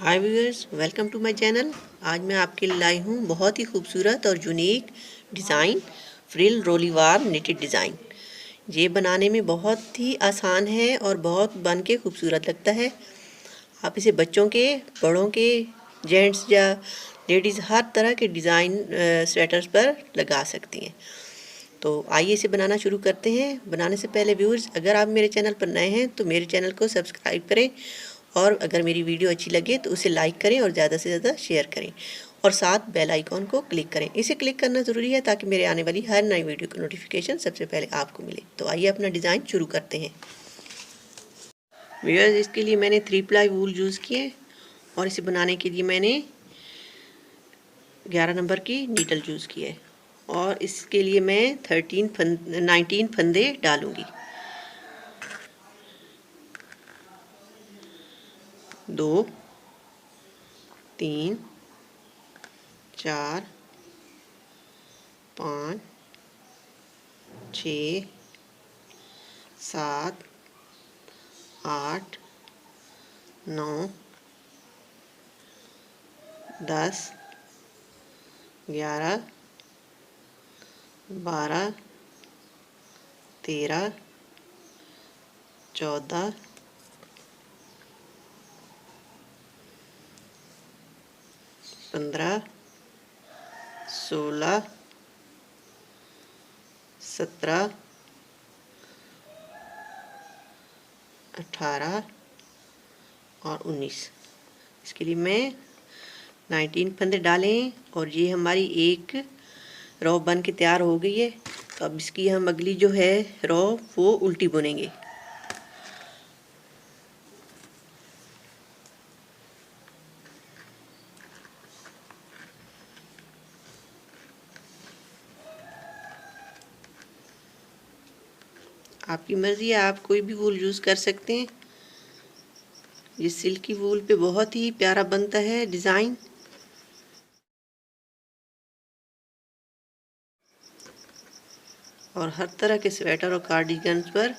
Hi viewers, welcome to my channel. आज मैं आपके लिए लाई हूँ बहुत ही खूबसूरत और यूनिक डिज़ाइन फ्रिल रोलीवार निटेड डिज़ाइन। ये बनाने में बहुत ही आसान है और बहुत बन के खूबसूरत लगता है। आप इसे बच्चों के, बड़ों के, जेंट्स या लेडीज़ हर तरह के डिज़ाइन स्वेटर्स पर लगा सकती हैं। तो आइए इसे बनाना शुरू करते हैं। बनाने से पहले व्यूअर्स, अगर आप मेरे चैनल पर नए हैं तो मेरे चैनल को सब्सक्राइब करें और अगर मेरी वीडियो अच्छी लगे तो उसे लाइक करें और ज़्यादा से ज़्यादा शेयर करें और साथ बेल आइकॉन को क्लिक करें। इसे क्लिक करना ज़रूरी है ताकि मेरे आने वाली हर नई वीडियो की नोटिफिकेशन सबसे पहले आपको मिले। तो आइए अपना डिज़ाइन शुरू करते हैं। व्यूअर्स, इसके लिए मैंने 3 प्लाई वूल यूज़ किए और इसे बनाने के लिए मैंने 11 नंबर की नीडल यूज़ की है और इसके लिए मैं 19 फंदे डालूँगी। 2, 3, 4, 5, 6, 7, 8, 9, 10, 11, 12, 13, 14, 15, 16, 17, 18 और 19। इसके लिए मैं 19 फंदे डालें और ये हमारी एक रॉ बन के तैयार हो गई है। तो अब इसकी हम अगली जो है रॉ वो उल्टी बुनेंगे। आपकी मर्ज़ी है, आप कोई भी वूल यूज़ कर सकते हैं। ये सिल्की वूल पे बहुत ही प्यारा बनता है डिज़ाइन। और हर तरह के स्वेटर और कार्डिगन्स पर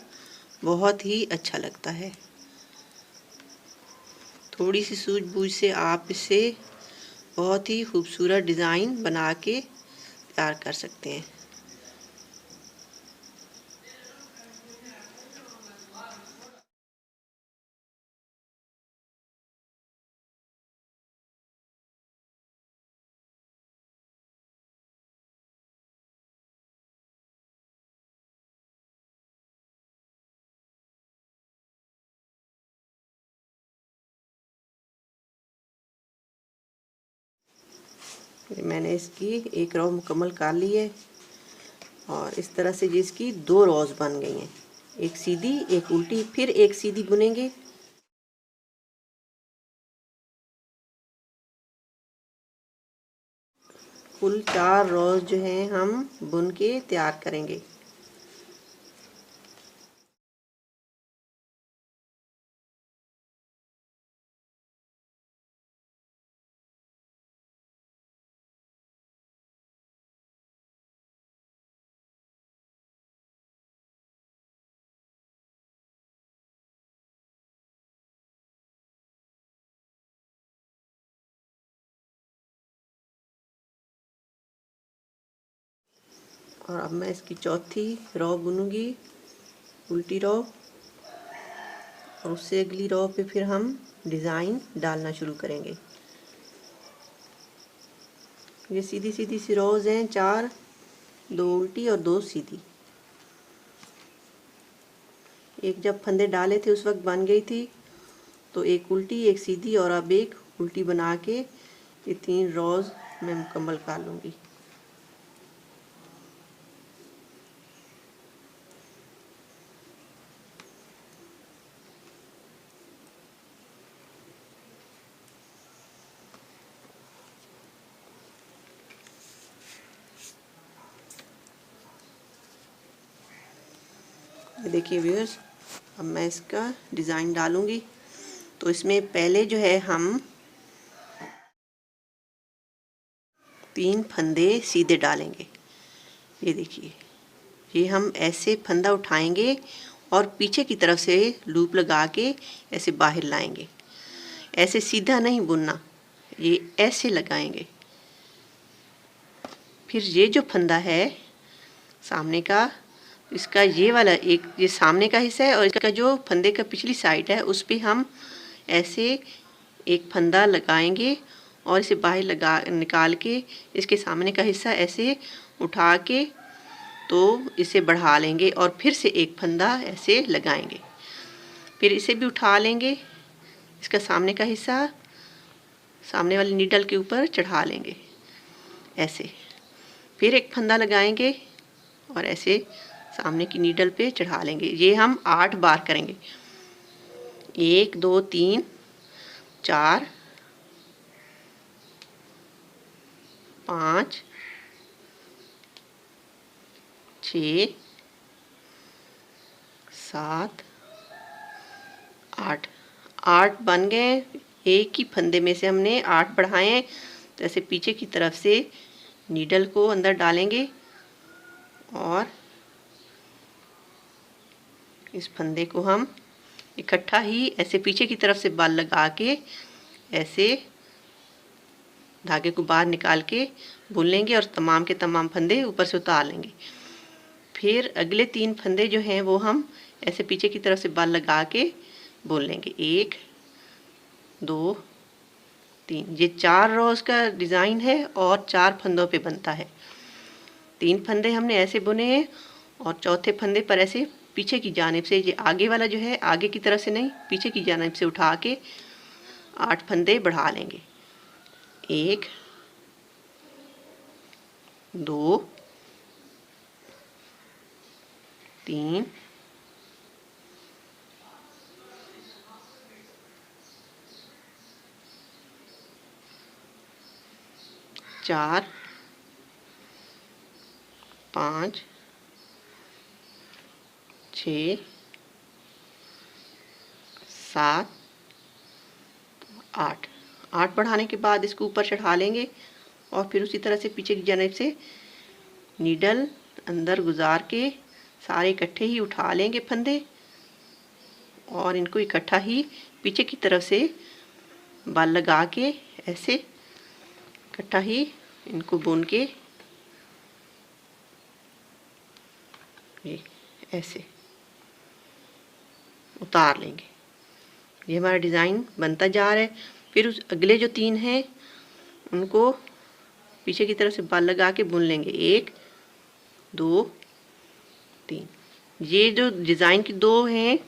बहुत ही अच्छा लगता है। थोड़ी सी सूझबूझ से आप इसे बहुत ही खूबसूरत डिज़ाइन बना के तैयार कर सकते हैं। मैंने इसकी एक रॉ मुकम्मल कर ली है और इस तरह से ये इसकी 2 रॉज बन गई हैं, एक सीधी एक उल्टी। फिर एक सीधी बुनेंगे। कुल 4 रॉज जो हैं हम बुन के तैयार करेंगे। और अब मैं इसकी चौथी रॉ बुनूंगी, उल्टी रॉ, और उससे अगली रॉ पे फिर हम डिज़ाइन डालना शुरू करेंगे। ये सीधी सीधी सी रॉज हैं 4, 2 उल्टी और 2 सीधी। एक जब फंदे डाले थे उस वक्त बन गई थी, तो एक उल्टी एक सीधी और अब एक उल्टी बना के ये 3 रॉज मैं मुकम्मल कर लूँगी। ये देखिए व्यूअर्स, अब मैं इसका डिज़ाइन डालूँगी। तो इसमें पहले जो है हम 3 फंदे सीधे डालेंगे। ये देखिए, ये हम ऐसे फंदा उठाएंगे और पीछे की तरफ से लूप लगा के ऐसे बाहर लाएंगे। ऐसे सीधा नहीं बुनना, ये ऐसे लगाएंगे। फिर ये जो फंदा है सामने का, इसका ये वाला एक ये सामने का हिस्सा है और इसका जो फंदे का पिछली साइड है उस पे हम ऐसे एक फंदा लगाएंगे और इसे बाहर लगा निकाल के इसके सामने का हिस्सा ऐसे उठा के तो इसे बढ़ा लेंगे और फिर से एक फंदा ऐसे लगाएंगे। फिर इसे भी उठा लेंगे, इसका सामने का हिस्सा सामने वाली नीडल के ऊपर चढ़ा लेंगे ऐसे। फिर एक फंदा लगाएंगे और ऐसे सामने की नीडल पे चढ़ा लेंगे। ये हम 8 बार करेंगे। 1 2 3 4 5 6 7 8 8 बन गए। एक ही फंदे में से हमने 8 बढ़ाए हैं। तो ऐसे पीछे की तरफ से नीडल को अंदर डालेंगे और इस फंदे को हम इकट्ठा ही ऐसे पीछे की तरफ से बाल लगा के ऐसे धागे को बाहर निकाल के बुन लेंगे और तमाम के तमाम फंदे ऊपर से उतार लेंगे। फिर अगले 3 फंदे जो हैं वो हम ऐसे पीछे की तरफ से बाल लगा के बुन लेंगे। 1 2 3, ये 4 रोज का डिज़ाइन है और 4 फंदों पे बनता है। 3 फंदे हमने ऐसे बुने हैं और चौथे फंदे पर ऐसे पीछे की जानिब से, ये आगे वाला जो है आगे की तरफ से नहीं पीछे की जानिब से उठा के 8 फंदे बढ़ा लेंगे। 1 2 3 4 5 6 7 8। 8 बढ़ाने के बाद इसको ऊपर चढ़ा लेंगे और फिर उसी तरह से पीछे की जानिब से नीडल अंदर गुजार के सारे इकट्ठे ही उठा लेंगे फंदे और इनको इकट्ठा ही पीछे की तरफ से बाल लगा के ऐसे इकट्ठा ही इनको बुन के ये ऐसे उतार लेंगे। ये हमारा डिज़ाइन बनता जा रहा है। फिर उस अगले जो 3 हैं उनको पीछे की तरफ से बाल लगा के बुन लेंगे। 1 2 3। ये जो डिज़ाइन की 2 हैं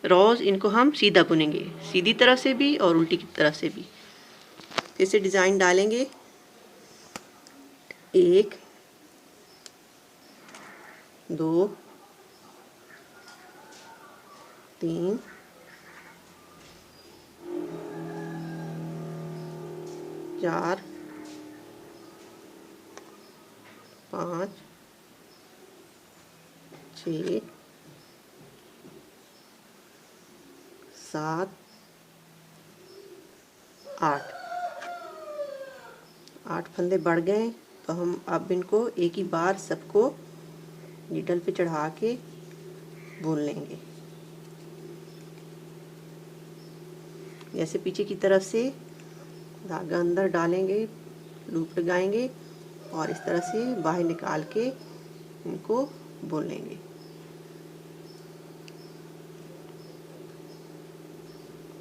रोज़, इनको हम सीधा बुनेंगे, सीधी तरफ से भी और उल्टी की तरफ से भी। फिर से डिज़ाइन डालेंगे। 1 2 3 4 5 6 7 8। 8 फंदे बढ़ गए तो हम अब इनको एक ही बार सबको नीडल पे चढ़ा के बुन लेंगे। जैसे पीछे की तरफ से धागा अंदर डालेंगे, लूप लगाएंगे और इस तरह से बाहर निकाल के इनको बुन लेंगे।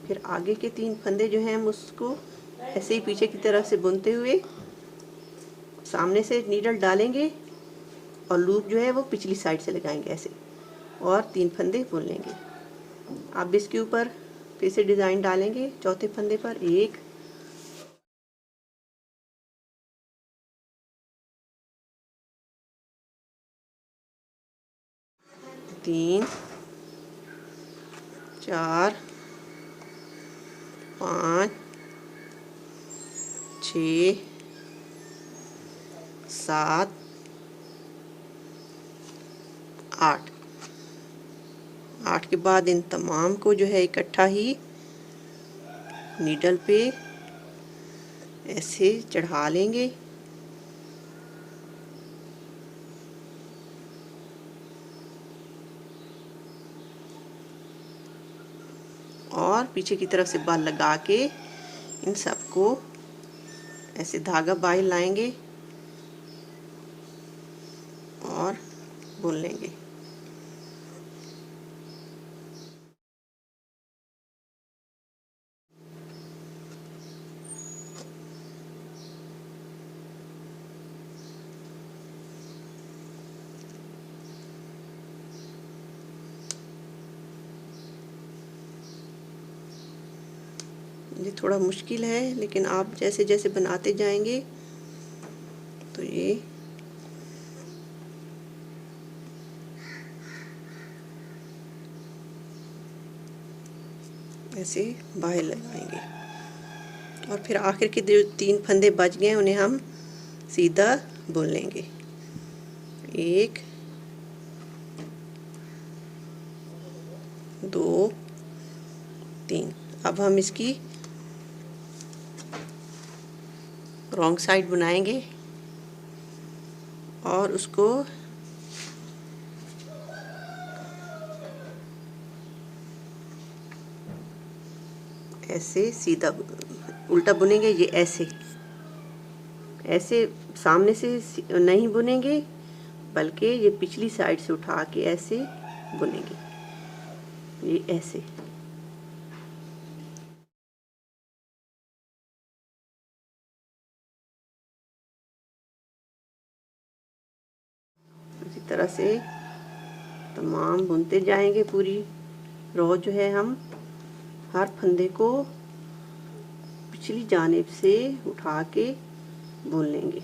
फिर आगे के 3 फंदे जो हैं हम उसको ऐसे ही पीछे की तरफ से बुनते हुए सामने से नीडल डालेंगे और लूप जो है वो पिछली साइड से लगाएंगे ऐसे और 3 फंदे बुन लेंगे। अब इसके ऊपर फिर से डिज़ाइन डालेंगे। चौथे फंदे पर 1 3 4 5 6 7 8। 8 के बाद इन तमाम को जो है इकट्ठा ही नीडल पे ऐसे चढ़ा लेंगे और पीछे की तरफ से बाल लगा के इन सबको ऐसे धागा बाहर लाएंगे और बुन लेंगे। ये थोड़ा मुश्किल है, लेकिन आप जैसे जैसे बनाते जाएंगे तो ये ऐसे बाहर लगाएंगे और फिर आखिर के जो 3 फंदे बच गए उन्हें हम सीधा बुन लेंगे। 1 2 3। अब हम इसकी रॉन्ग साइड बनाएंगे और उसको ऐसे सीधा उल्टा बुनेंगे। ये ऐसे ऐसे सामने से नहीं बुनेंगे, बल्कि ये पिछली साइड से उठा के ऐसे बुनेंगे। ये ऐसे इसी तरह से तमाम बुनते जाएंगे। पूरी रो जो है हम हर फंदे को पिछली जानिब से उठा के बुन लेंगे।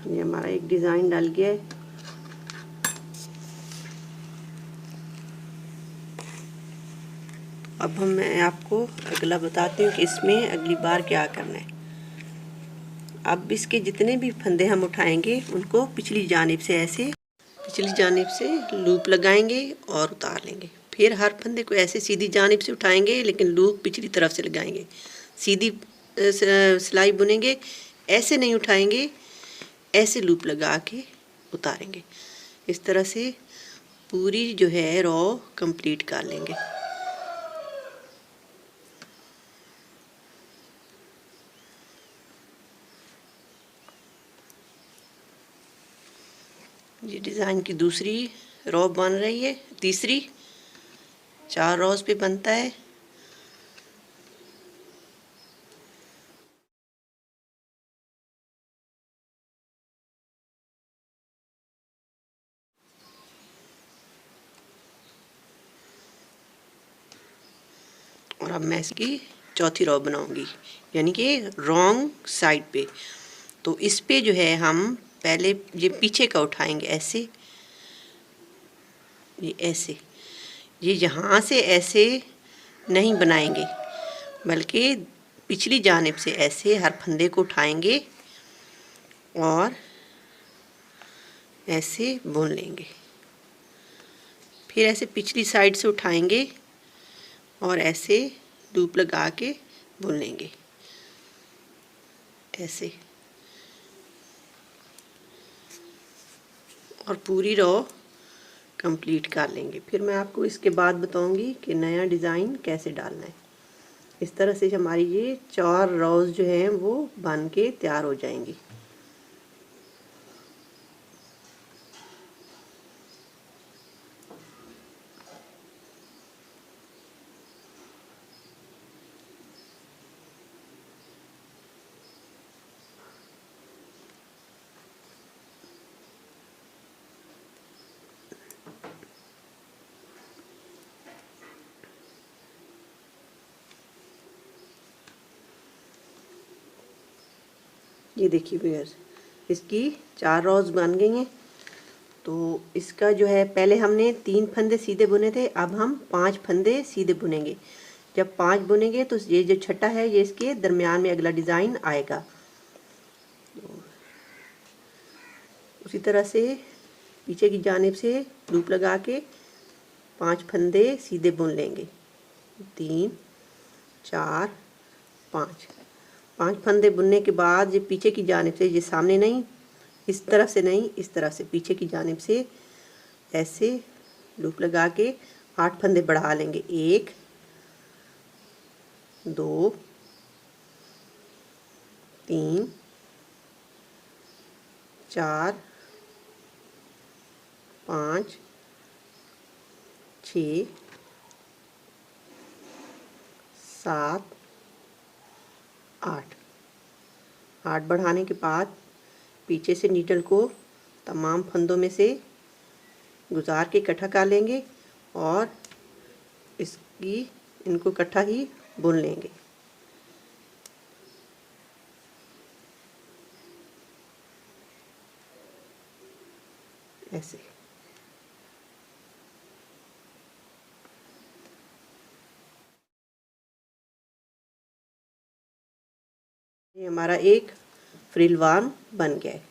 ये हमारा एक डिज़ाइन डल गया है। अब मैं आपको अगला बताती हूँ कि इसमें अगली बार क्या करना है। अब इसके जितने भी फंदे हम उठाएंगे उनको पिछली जानिब से ऐसे पिछली जानिब से लूप लगाएंगे और उतार लेंगे। फिर हर फंदे को ऐसे सीधी जानिब से उठाएंगे, लेकिन लूप पिछली तरफ से लगाएंगे। सीधी सिलाई बुनेंगे, ऐसे नहीं उठाएंगे, ऐसे लूप लगा के उतारेंगे। इस तरह से पूरी जो है रो कंप्लीट कर लेंगे। ये डिज़ाइन की दूसरी रो बन रही है, तीसरी 4 रोज पे बनता है। और अब मैं इसकी चौथी रो बनाऊंगी, यानी कि रॉन्ग साइड पे। तो इस पे जो है हम पहले ये पीछे का उठाएंगे ऐसे, ये ऐसे, ये यहाँ से ऐसे नहीं बनाएंगे, बल्कि पिछली जानिब से ऐसे हर फंदे को उठाएंगे और ऐसे बुन लेंगे। फिर ऐसे पिछली साइड से उठाएंगे और ऐसे लूप लगा के बुन लेंगे ऐसे, और पूरी रो कंप्लीट कर लेंगे। फिर मैं आपको इसके बाद बताऊंगी कि नया डिज़ाइन कैसे डालना है। इस तरह से हमारी ये 4 रोज जो हैं वो बन के तैयार हो जाएंगी। ये देखिए व्यूअर्स, इसकी 4 रोज बन गई हैं। तो इसका जो है, पहले हमने 3 फंदे सीधे बुने थे, अब हम 5 फंदे सीधे बुनेंगे। जब 5 बुनेंगे तो ये जो छठा है ये इसके दरमियान में अगला डिज़ाइन आएगा। तो उसी तरह से पीछे की जानिब से लूप लगा के 5 फंदे सीधे बुन लेंगे। 3 4 5 5 फंदे बुनने के बाद ये पीछे की जानिब से, ये सामने नहीं, इस तरफ से नहीं, इस तरफ से पीछे की जानिब से ऐसे लूप लगा के 8 फंदे बढ़ा लेंगे। 1 2 3 4 5 6 7 8 8 बढ़ाने के बाद पीछे से नीडल को तमाम फंदों में से गुजार के इकट्ठा कर लेंगे और इनको इकट्ठा ही बुन लेंगे। ऐसे ये हमारा एक फ्रिल वार्म बन गया है।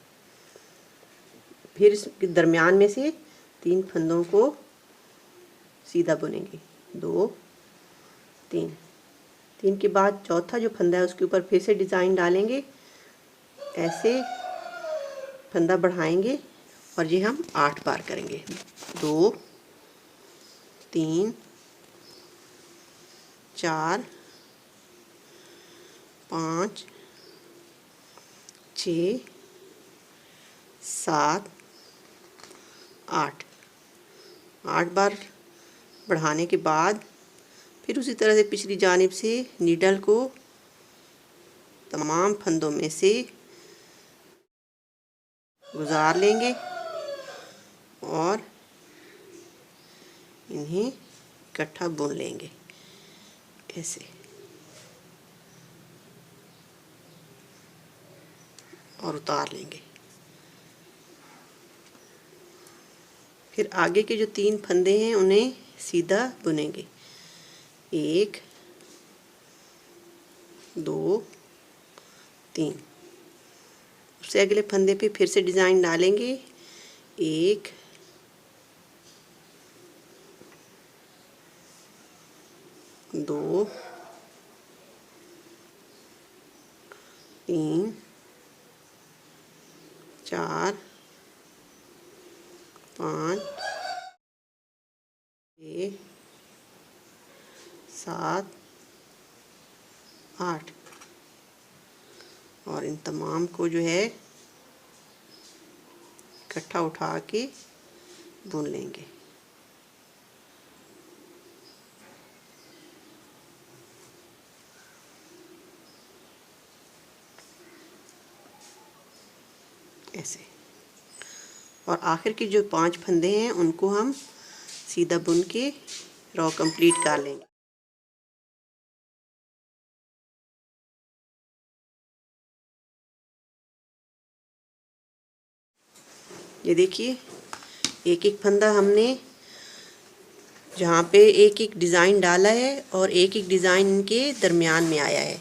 फिर इसके दरमियान में से 3 फंदों को सीधा बुनेंगे। 2 3 3 के बाद चौथा जो फंदा है उसके ऊपर फिर से डिज़ाइन डालेंगे। ऐसे फंदा बढ़ाएंगे और ये हम 8 बार करेंगे। 2 3 4 5 6 7 8 8 बार बढ़ाने के बाद फिर उसी तरह से पिछली जानिब से नीडल को तमाम फंदों में से गुजार लेंगे और इन्हें इकट्ठा बुन लेंगे ऐसे, और उतार लेंगे। फिर आगे के जो 3 फंदे हैं उन्हें सीधा बुनेंगे। 1 2 3 उससे अगले फंदे पे फिर से डिज़ाइन डालेंगे। 1 2 3 4 5 6 7 8 और इन तमाम को जो है इकट्ठा उठा के बुन लेंगे। ऐसे, और आखिर के जो 5 फंदे हैं उनको हम सीधा बुन के रो कंप्लीट कर लेंगे। ये देखिए, एक एक फंदा हमने जहाँ पे एक एक डिज़ाइन डाला है और एक एक डिज़ाइन इनके दरमियान में आया है।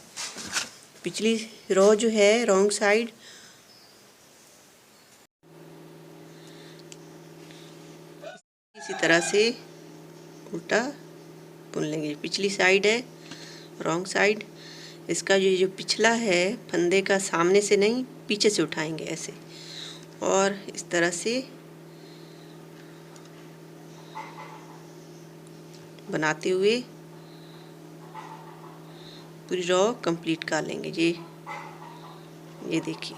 पिछली रो जो है रॉन्ग साइड, इसी तरह से उल्टा बुन लेंगे। पिछली साइड है रॉन्ग साइड, इसका जो पिछला है फंदे का सामने से नहीं पीछे से उठाएंगे ऐसे, और इस तरह से बनाते हुए पूरी रो कंप्लीट कर लेंगे। ये देखिए,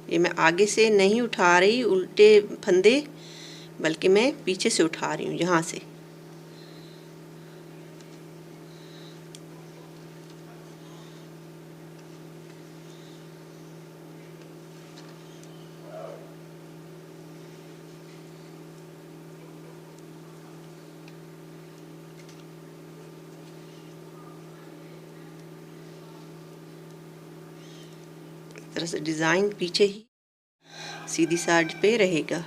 ये मैं आगे से नहीं उठा रही उल्टे फंदे, बल्कि मैं पीछे से उठा रही हूँ यहाँ से। तरह से डिज़ाइन पीछे ही सीधी साइड पे रहेगा।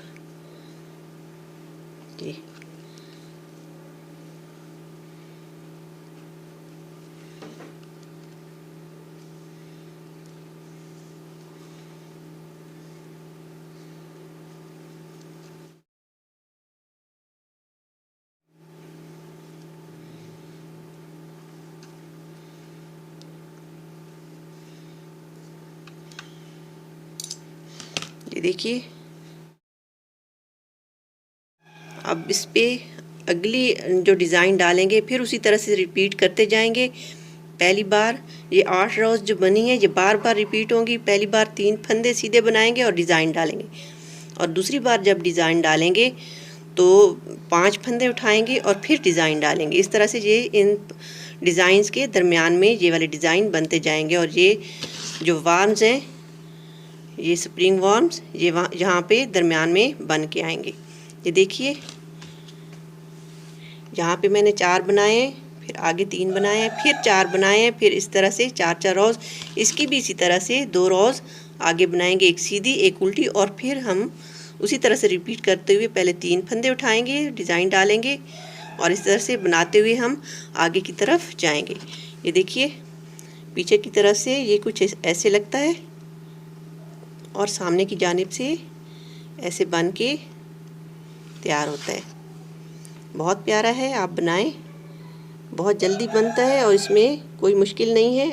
ये देखिए, अब इस पे अगली जो डिज़ाइन डालेंगे फिर उसी तरह से रिपीट करते जाएंगे। पहली बार ये 8 रोज़ जो बनी है ये बार बार रिपीट होंगी। पहली बार 3 फंदे सीधे बनाएंगे और डिज़ाइन डालेंगे, और दूसरी बार जब डिज़ाइन डालेंगे तो 5 फंदे उठाएंगे और फिर डिज़ाइन डालेंगे। इस तरह से ये इन डिज़ाइंस के दरमियान में ये वाले डिज़ाइन बनते जाएंगे। और ये जो वार्म्स हैं, ये स्प्रिंग वार्म्स, ये यहाँ पे दरमियान में बन के आएंगे। ये देखिए, यहाँ पे मैंने 4 बनाए हैं, फिर आगे 3 बनाए हैं, फिर 4 बनाए हैं, फिर इस तरह से 4-4 रोज़। इसकी भी इसी तरह से 2 रोज़ आगे बनाएंगे, एक सीधी एक उल्टी, और फिर हम उसी तरह से रिपीट करते हुए पहले 3 फंदे उठाएंगे, डिज़ाइन डालेंगे, और इस तरह से बनाते हुए हम आगे की तरफ जाएंगे। ये देखिए, पीछे की तरफ से ये कुछ ऐसे लगता है और सामने की जानिब से ऐसे बन के तैयार होता है। बहुत प्यारा है, आप बनाएं, बहुत जल्दी बनता है और इसमें कोई मुश्किल नहीं है।